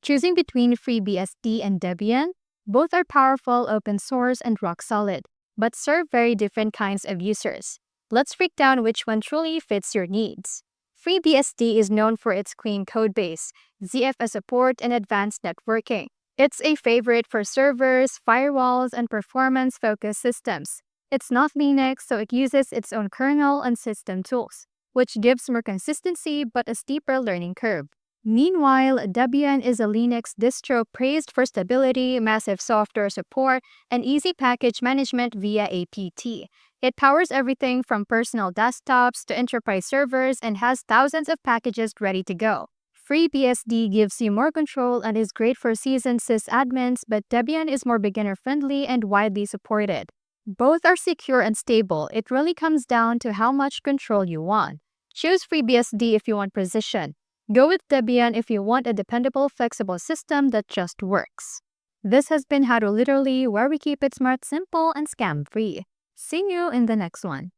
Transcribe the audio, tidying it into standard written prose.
Choosing between FreeBSD and Debian, both are powerful, open source, and rock solid, but serve very different kinds of users. Let's break down which one truly fits your needs. FreeBSD is known for its clean codebase, ZFS support, and advanced networking. It's a favorite for servers, firewalls, and performance-focused systems. It's not Linux, so it uses its own kernel and system tools, which gives more consistency but a steeper learning curve. Meanwhile, Debian is a Linux distro praised for stability, massive software support, and easy package management via apt. It powers everything from personal desktops to enterprise servers and has thousands of packages ready to go. FreeBSD gives you more control and is great for seasoned sysadmins, but Debian is more beginner-friendly and widely supported. Both are secure and stable. It really comes down to how much control you want. Choose FreeBSD if you want precision. Go with Debian if you want a dependable, flexible system that just works. This has been How to Literally, where we keep it smart, simple, and scam-free. See you in the next one.